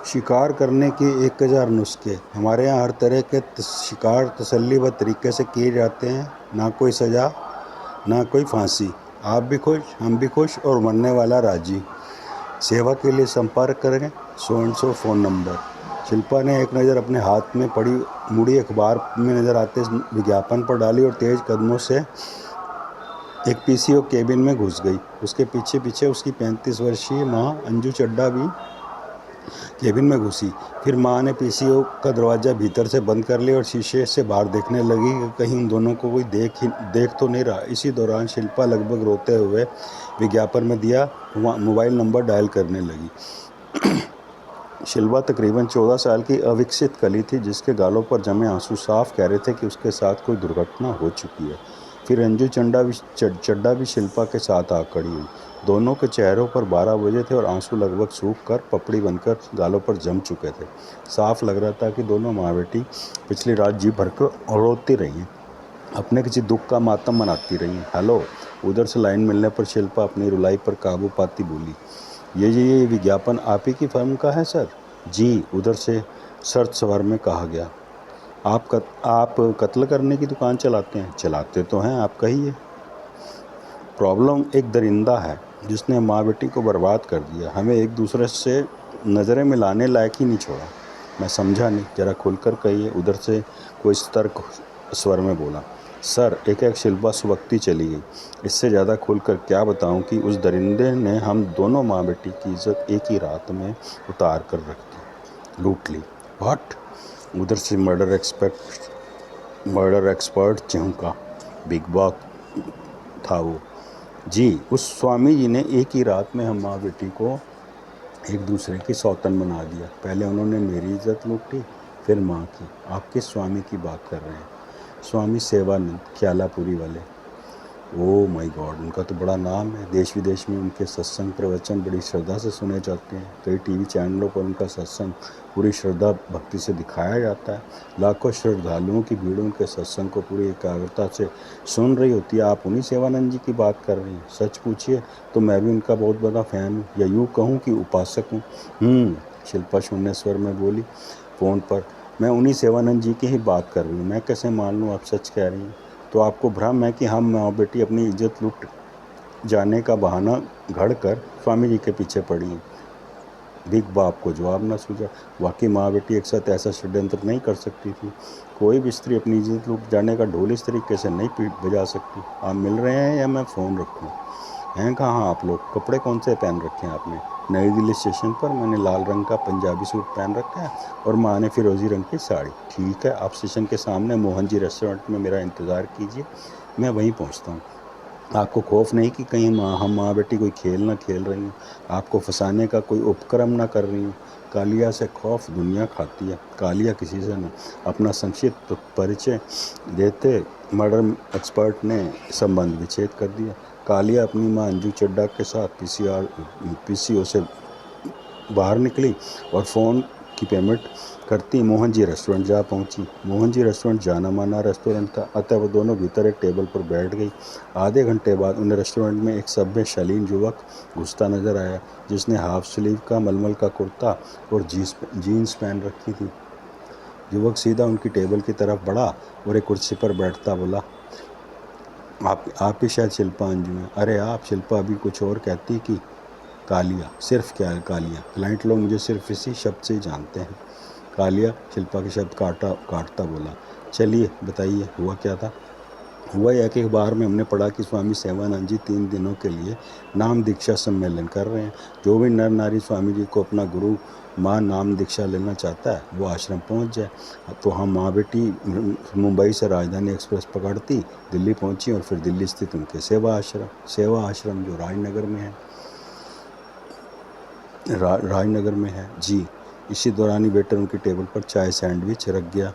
शिकार करने के 1000 नुस्खे। हमारे यहाँ हर तरह के शिकार तसल्ली व तरीके से किए जाते हैं। ना कोई सज़ा, ना कोई फांसी। आप भी खुश, हम भी खुश और मरने वाला राजी। सेवा के लिए संपर्क करें 100 फ़ोन नंबर। शिल्पा ने एक नज़र अपने हाथ में पड़ी मुड़ी अखबार में नज़र आते विज्ञापन पर डाली और तेज़ कदमों से एक पीसीओ केबिन में घुस गई। उसके पीछे पीछे उसकी 35 वर्षीय माँ अंजू चड्ढा भी केबिन में घुसी। फिर माँ ने पीसीओ का दरवाज़ा भीतर से बंद कर लिया और शीशे से बाहर देखने लगी कि कहीं उन दोनों को कोई देख तो नहीं रहा। इसी दौरान शिल्पा लगभग रोते हुए विज्ञापन में दिया मोबाइल नंबर डायल करने लगी। शिल्पा तकरीबन 14 साल की अविकसित कली थी, जिसके गालों पर जमे आंसू साफ कह रहे थे कि उसके साथ कोई दुर्घटना हो चुकी है। फिर अंजू चड्ढा भी शिल्पा के साथ आ खड़ी हुई। दोनों के चेहरों पर 12 बजे थे और आंसू लगभग सूख कर पपड़ी बनकर गालों पर जम चुके थे। साफ लग रहा था कि दोनों माँ बेटी पिछली रात जी भरकर रोती रही, अपने किसी दुख का मातम मनाती रही। हेलो, उधर से लाइन मिलने पर शिल्पा अपनी रुलाई पर काबू पाती बोली, ये विज्ञापन आप ही की फर्म का है सर? जी, उधर से सर्द स्वर में कहा गया। आप कत्ल करने की दुकान चलाते हैं? चलाते तो हैं, आप कहिए। प्रॉब्लम एक दरिंदा है जिसने माँ बेटी को बर्बाद कर दिया, हमें एक दूसरे से नज़रें मिलाने लायक ही नहीं छोड़ा। मैं समझा नहीं, ज़रा खुलकर कहिए, उधर से कोई सतर्क स्वर में बोला। सर, एक शिल्पा सुबकती चली गई। इससे ज़्यादा खुलकर क्या बताऊं कि उस दरिंदे ने हम दोनों माँ बेटी की इज्जत एक ही रात में उतार कर रख दी, लूट ली। व्हाट? उधर से मर्डर एक्सपर्ट चौंका। बिग बॉस था वो। जी, उस स्वामी जी ने एक ही रात में हम माँ बेटी को एक दूसरे की सौतन बना दिया। पहले उन्होंने मेरी इज्जत लूटी, फिर माँ की। आप किस स्वामी की बात कर रहे हैं? स्वामी सेवानंद, ख्यालापुरी वाले। ओह माय गॉड, उनका तो बड़ा नाम है। देश विदेश में उनके सत्संग प्रवचन बड़ी श्रद्धा से सुने जाते हैं। कई टीवी चैनलों पर उनका सत्संग पूरी श्रद्धा भक्ति से दिखाया जाता है। लाखों श्रद्धालुओं की भीड़ उनके सत्संग को पूरी एकाग्रता से सुन रही होती है। आप उन्हीं सेवानंद जी की बात कर रही हैं? सच पूछिए तो मैं भी उनका बहुत बड़ा फ़ैन हूँ, या यूँ कहूँ कि उपासक हूँ। शिल्पा शून्य स्वर में बोली। फ़ोन पर मैं उन्हीं सेवानंद जी की ही बात कर रही हूँ। मैं कैसे मान लूँ आप सच कह रही हैं? तो आपको भ्रम है कि हम माँ बेटी अपनी इज्जत लूट जाने का बहाना घड़ कर स्वामी जी के पीछे पड़ी हैं। बिग बाप को जवाब न सूझा। वाकई माँ बेटी एक साथ ऐसा षड्यंत्र नहीं कर सकती थी। कोई भी स्त्री अपनी इज्जत लूट जाने का ढोल इस तरीके से नहीं बजा सकती। आप मिल रहे हैं या मैं फ़ोन रखूं? हैं कहाँ आप लोग? कपड़े कौन से पहन रखे हैं आपने? नई दिल्ली स्टेशन पर मैंने लाल रंग का पंजाबी सूट पहन रखा है और माँ ने फिरोजी रंग की साड़ी। ठीक है, आप स्टेशन के सामने मोहन जी रेस्टोरेंट में मेरा इंतज़ार कीजिए, मैं वहीं पहुँचता हूँ। आपको खौफ नहीं कि कहीं हम माँ बेटी कोई खेल ना खेल रही हूँ, आपको फंसाने का कोई उपक्रम ना कर रही हूँ? कालिया से खौफ दुनिया खाती है, कालिया किसी से नहीं। अपना संक्षिप्त परिचय देते मर्डर एक्सपर्ट ने संबंध विच्छेद कर दिया। कालिया अपनी माँ अंजू चड्ढा के साथ पीसीओ से बाहर निकली और फ़ोन की पेमेंट करती मोहन जी रेस्टोरेंट जा पहुंची। मोहन जी रेस्टोरेंट जाना माना रेस्टोरेंट था, अतः वो दोनों भीतर एक टेबल पर बैठ गई। आधे घंटे बाद उन्हें रेस्टोरेंट में एक सभ्य शालीन युवक घुसता नजर आया, जिसने हाफ स्लीव का मलमल का कुर्ता और जीन्स पहन रखी थी। युवक सीधा उनकी टेबल की तरफ बढ़ा और एक कुर्सी पर बैठता बोला, आप ही शायद शिल्पा अंजू हैं? अरे आप! शिल्पा अभी कुछ और कहती कि कालिया। सिर्फ क्या है कालिया? क्लाइंट लोग मुझे सिर्फ इसी शब्द से ही जानते हैं। कालिया शिल्पा के शब्द काटता बोला, चलिए बताइए हुआ क्या था? हुआ यह कि अखबार में हमने पढ़ा कि स्वामी सेवानंद जी 3 दिनों के लिए नाम दीक्षा सम्मेलन कर रहे हैं। जो भी नर नारी स्वामी जी को अपना गुरु माँ नाम दीक्षा लेना चाहता है वो आश्रम पहुंच जाए। तो हम माँ बेटी मुंबई से राजधानी एक्सप्रेस पकड़ती दिल्ली पहुंची और फिर दिल्ली स्थित उनके सेवा आश्रम जो राजनगर में है। जी। इसी दौरान ही वेटर उनकी टेबल पर चाय सैंडविच रख गया।